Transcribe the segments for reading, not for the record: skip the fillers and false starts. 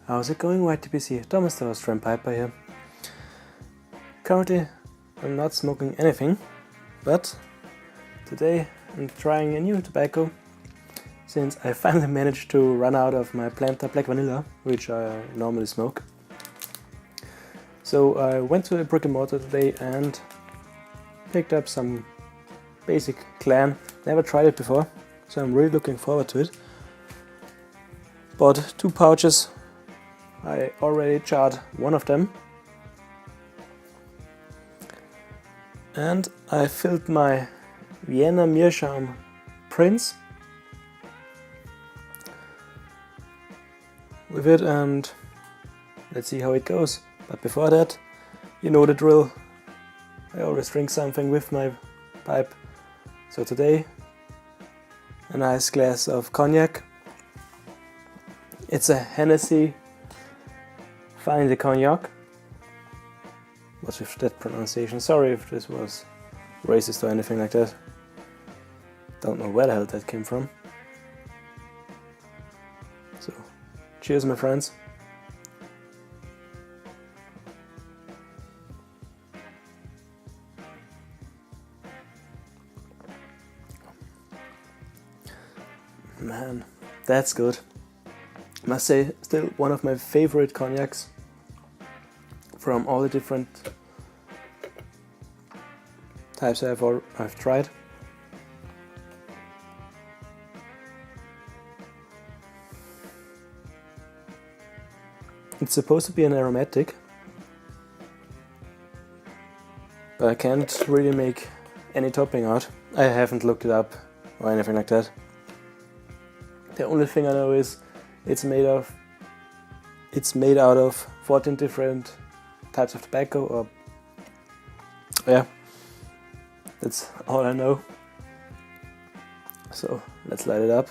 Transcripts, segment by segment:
How's it going, YTPC? Thomas the AustrianPiper here. Currently, I'm not smoking anything, but today I'm trying a new tobacco since I finally managed to run out of my Planta Black Vanilla, which I normally smoke. So I went to a brick and mortar today and picked up some basic Clan. Never tried it before, so I'm really looking forward to it. Bought 2 pouches. I already charred one of them. And I filled my Vienna Meerschaum Prince with it, and let's see how it goes. But before that, you know the drill. I always drink something with my pipe. So today, a nice glass of cognac. It's a Hennessy Fine de Cognac. What's with that pronunciation? Sorry if this was racist or anything like that. Don't know where the hell that came from. So, cheers my friends. Man, that's good. Must say, still one of my favorite cognacs from all the different types I've tried. It's supposed to be an aromatic, but I can't really make any topping out. I haven't looked it up or anything like that. The only thing I know is it's made out of 14 different types of tobacco, or yeah, that's all I know. So let's light it up.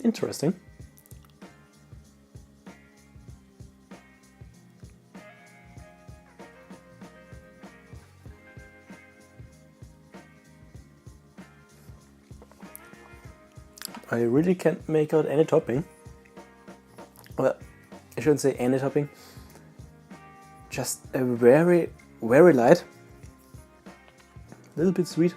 Interesting. I really can't make out any topping. Well, I shouldn't say any topping. Just a very, very light. A little bit sweet.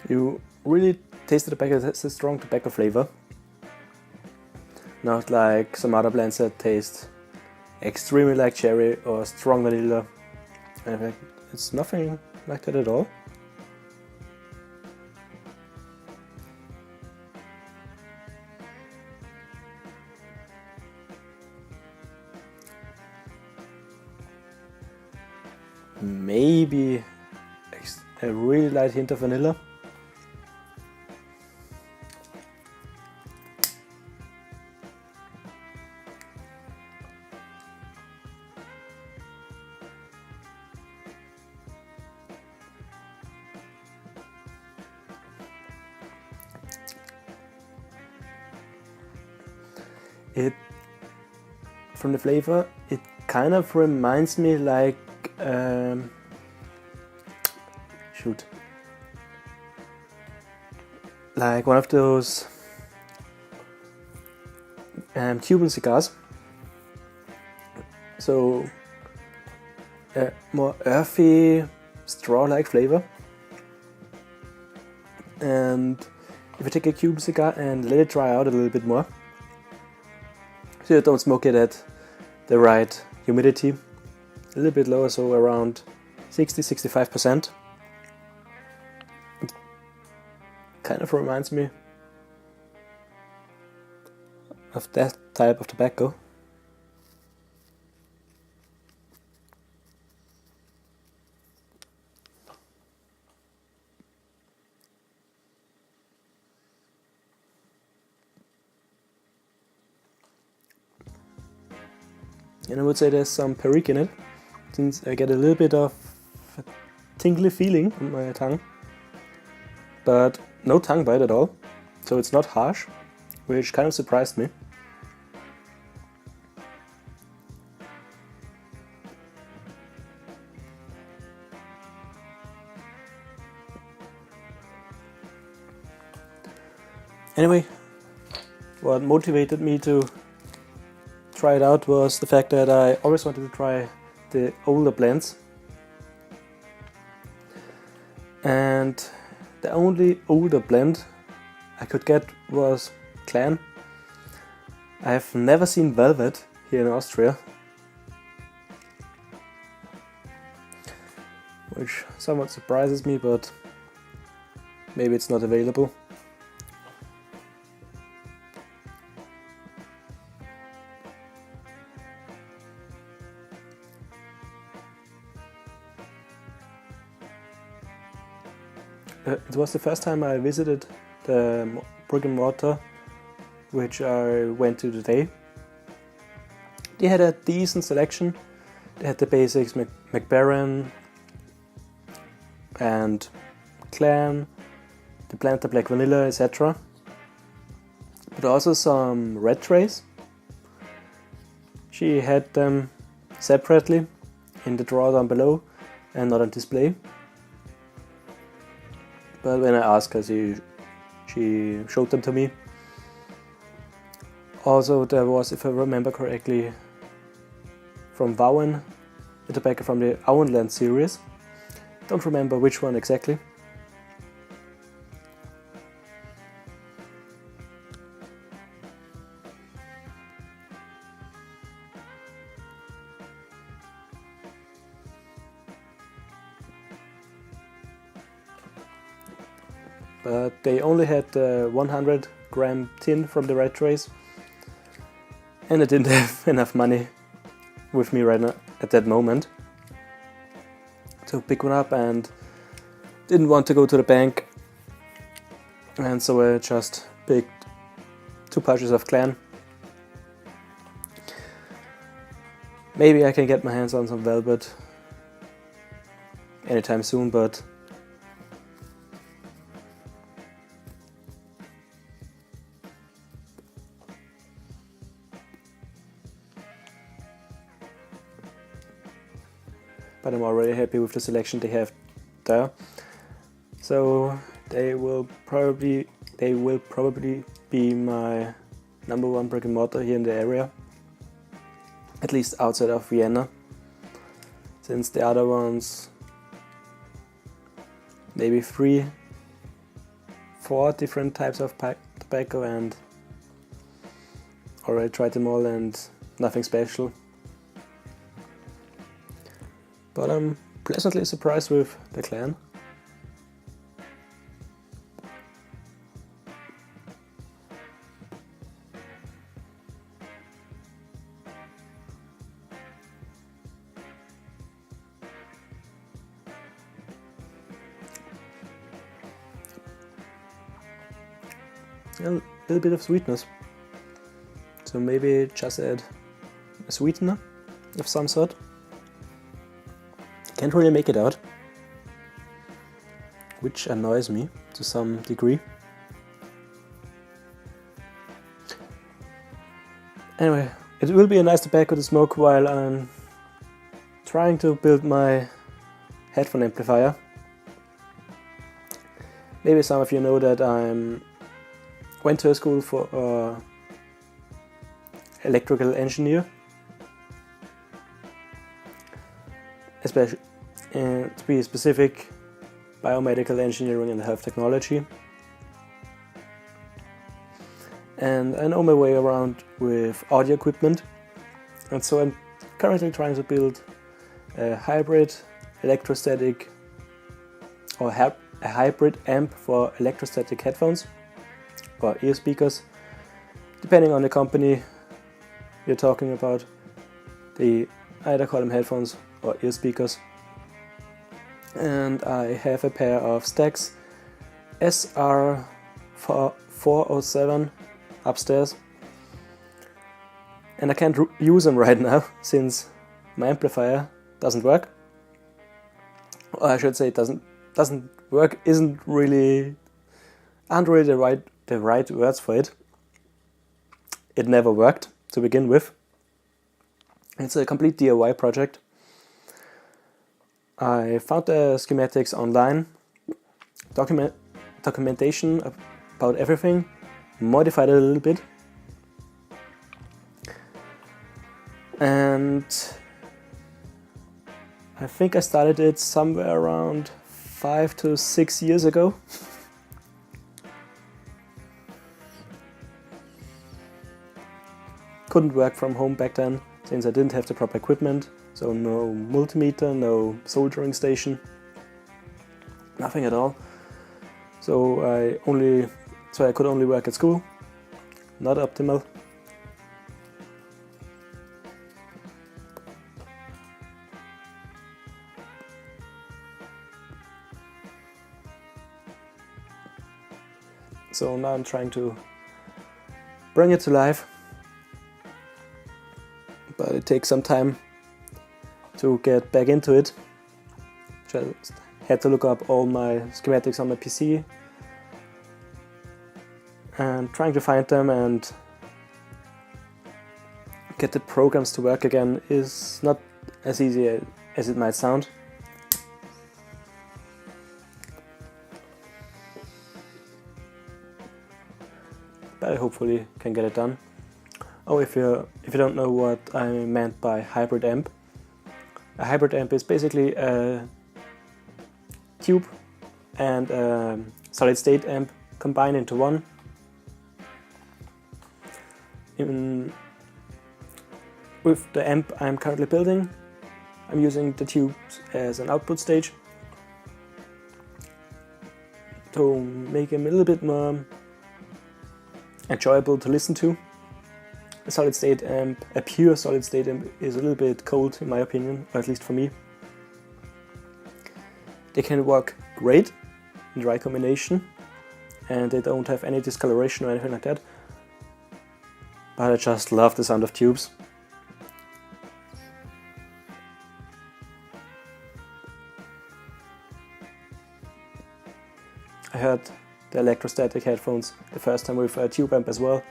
You really taste the tobacco. It's a strong tobacco flavor. Not like some other blends that taste extremely like cherry or strong vanilla. It's nothing like that at all. Maybe a really light hint of vanilla. From the flavor, it kind of reminds me like like one of those Cuban cigars. So a more earthy, straw-like flavor. And if you take a Cuban cigar and let it dry out a little bit more, so you don't smoke it at the right humidity, a little bit lower, so around 60-65%. kind of reminds me of that type of tobacco. And I would say there's some perique in it, since I get a little bit of a tingly feeling on my tongue, but no tongue bite at all, so it's not harsh, which kind of surprised me. Anyway, what motivated me to try it out was the fact that I always wanted to try the older blends, and the only older blend I could get was Clan. I have never seen Velvet here in Austria, which somewhat surprises me, but maybe it's not available. It was the first time I visited the brick and mortar which I went to today. They had a decent selection. They had the basics, McBaron and Clan, the Planter Black Vanilla, etc. But also some red trays. She had them separately in the drawer down below and not on display. But when I asked her, she showed them to me. Also, there was, if I remember correctly, from Vauen, the tobacco from the Auenland series. Don't remember which one exactly. But they only had the 100 gram tin from the red trays, and I didn't have enough money with me right now at that moment to pick one up, and didn't want to go to the bank, and so I just picked 2 pouches of Clan. Maybe I can get my hands on some Velvet anytime soon, but I'm already happy with the selection they have there. So they will probably be my number 1 brick and mortar here in the area, at least outside of Vienna, since the other ones, maybe 3-4 different types of tobacco, and already tried them all and nothing special. But I'm pleasantly surprised with the Clan. A little bit of sweetness. So maybe just add a sweetener of some sort. Can't really make it out, which annoys me to some degree. Anyway, it will be a nice tobacco to smoke while I'm trying to build my headphone amplifier. Maybe some of you know that I went to a school for electrical engineer, especially to be specific, biomedical engineering and health technology. And I know my way around with audio equipment, and so I'm currently trying to build a hybrid electrostatic or a hybrid amp for electrostatic headphones or ear speakers, depending on the company you're talking about. They either call them headphones or ear speakers. And I have a pair of Stax SR407 upstairs, and I can't use them right now since my amplifier doesn't work. Or I should say it doesn't work, aren't really the right words for it. It never worked to begin with. It's a complete DIY project. I found the schematics online, documentation about everything, modified it a little bit, and I think I started it somewhere around 5 to 6 years ago. Couldn't work from home back then since I didn't have the proper equipment, so no multimeter, no soldering station, nothing at all. So I could only work at school. Not optimal. So now I'm trying to bring it to life, but it takes some time to get back into it. Just had to look up all my schematics on my PC and trying to find them and get the programs to work again is not as easy as it might sound. But I hopefully can get it done. Oh, if you don't know what I meant by hybrid amp, a hybrid amp is basically a tube and a solid state amp combined into one. With the amp I'm currently building, I'm using the tubes as an output stage to make them a little bit more enjoyable to listen to. A solid state amp, a pure solid state amp, is a little bit cold in my opinion, or at least for me. They can work great in the right combination and they don't have any discoloration or anything like that, but I just love the sound of tubes. I heard the electrostatic headphones the first time with a tube amp as well.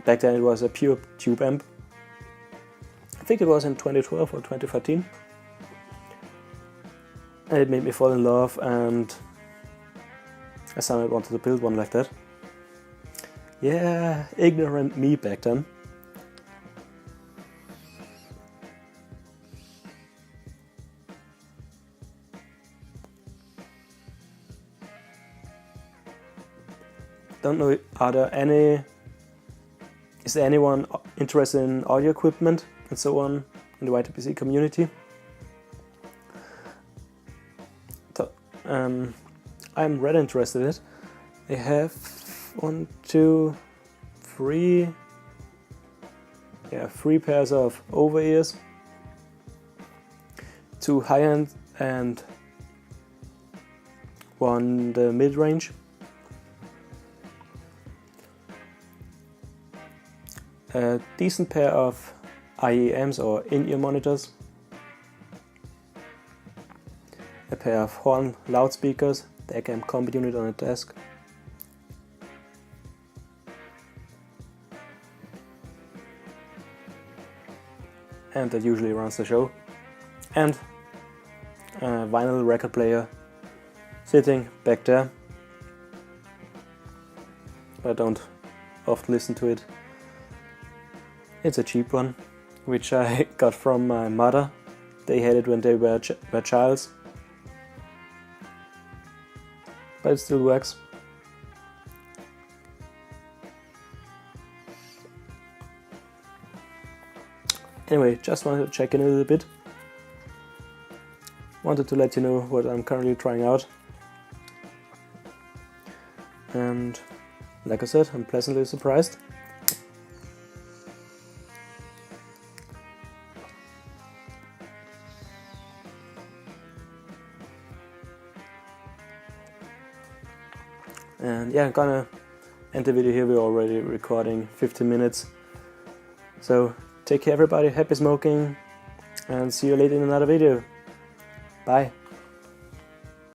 Back then it was a pure tube amp. I think it was in 2012 or 2013. And it made me fall in love and I somehow wanted to build one like that. Yeah, ignorant me back then. Don't know, is there anyone interested in audio equipment and so on in the YTPC community? I'm really interested in it. They have 3 pairs of over-ears, 2 high-end and 1 the mid-range. A decent pair of IEMs or in-ear monitors, a pair of horn loudspeakers, the ACAM combi unit on the desk, and that usually runs the show, and a vinyl record player sitting back there, but I don't often listen to it. It's a cheap one, which I got from my mother. They had it when they were childs, but it still works. Anyway, just wanted to check in a little bit. Wanted to let you know what I'm currently trying out and like I said, I'm pleasantly surprised. And yeah, I'm gonna end the video here. We're already recording 15 minutes. So take care everybody, happy smoking, and see you later in another video. Bye.